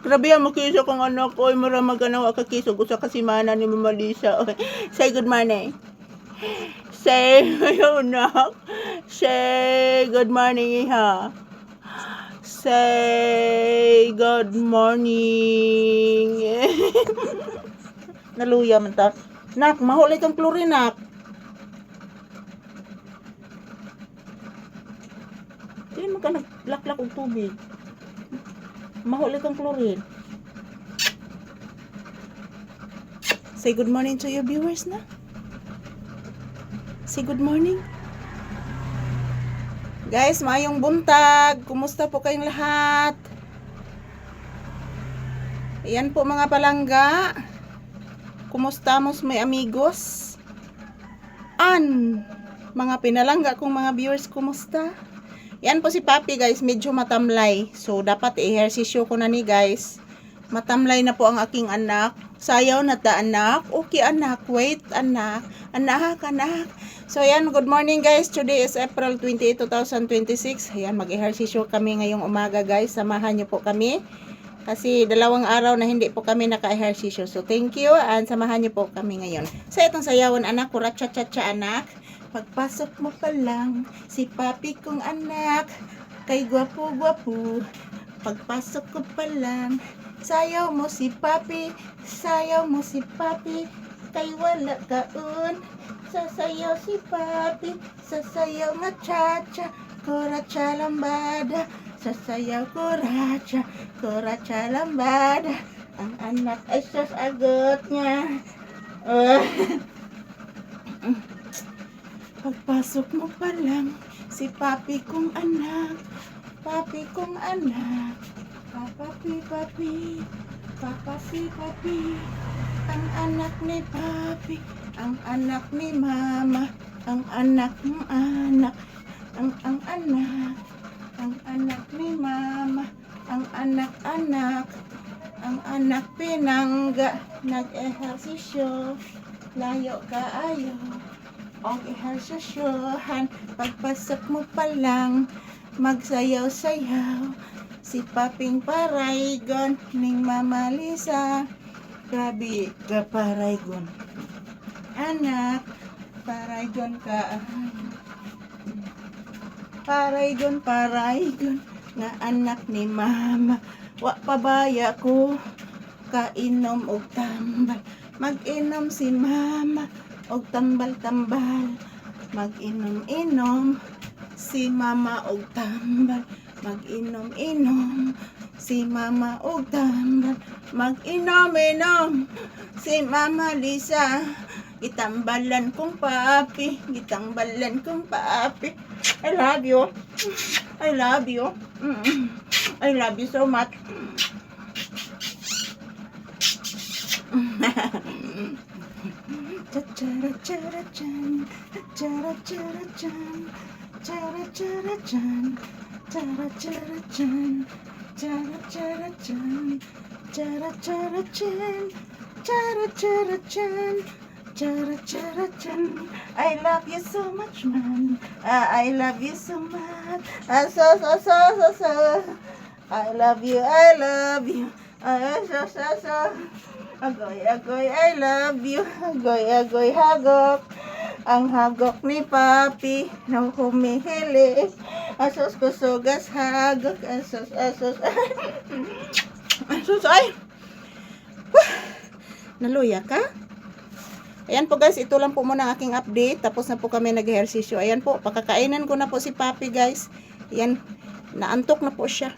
Grabe ang makiso kong anak ko. Maramag ka na kakisog. Usa kasi mana ni Mama Lisa. Say good morning. Say, ayun nak. Say good morning, iha. Say good morning. Naluya man ta. Nak, mahuli kang chlorine, nak. Hindi mo ka naglaklak og tubig. Mahuli kang chlorine. Say good morning to your viewers na. Say good morning. Guys, maayong buntag. Kumusta po kayong lahat? Ayan po mga palangga. Kumusta mos may amigos? Mga pinalangga kong mga viewers, kumusta? Yan po si Papi guys, medyo matamlay. So dapat i-ehersisyo ko na ni guys. Matamlay na po ang aking anak. Sayaw na ta anak. Okay anak, wait anak. Anak. So ayan, good morning guys. Today is April 28, 2026. Ayan, mag-ehersisyo kami ngayong umaga guys. Samahan niyo po kami. Kasi 2 araw na hindi po kami naka-ehersisyo. So thank you and samahan niyo po kami ngayon. Sa itong sayawan anak, kura-cha-cha-cha anak. Pagpasok mo pa lang, si Papi kong anak, kay gwapo-gwapo. Pagpasok ko pa lang, sayaw mo si Papi, kay wala kaon. Sasayaw si Papi, sasayaw nga cha-cha, kura-cha lambada. Sasayaw kura-cha lambada. Ang anak ay sasagot niya. Pagpasok mo pa lang, si Papi kong anak, Papi. Ang anak ni Papi, ang anak ni Mama, ang anak ng anak, ang anak ni Mama, ang anak pinangga, nag-ehersisyo, layo kaayo. Og ehersisyohan, pagpasok mo pa lang, magsayaw-sayaw, si Paping Paraygon, ning Mama Lisa, grabe ka Paraygon, anak, Paraygon ka, Paraygon, nga anak ni Mama, wa pabaya ko, kainom og tambal, mag-inom si Mama, og tambal-tambal, mag-inom-inom si Mama og tambal, mag-inom-inom si Mama og tambal, mag-inom-inom si Mama Lisa, gitambalan kong Papi, I love you so much. Cha-cha-ra-cha-ra-chan, cha-ra-cha-ra-chan, cha-ra-cha-ra-chan, cha-ra-cha-ra-chan, cha-ra-cha-ra-chan, cha-ra-cha-ra-chan, cha-ra-cha-ra-chan, cha-ra-cha-ra-chan. I love you so much, man. I love you so much. So. I love you. So. Agoy, I love you. Agoy, hagok. Ang hagok ni Papi nang humihili. Asos kusugas hagok. Asos. Ay. Naluya ka? Ayan po guys, ito lang po muna ang aking update. Tapos na po kami nag-ehersisyo. Ayan po, pakakainan ko na po si Papi guys. Ayan, naantok na po siya.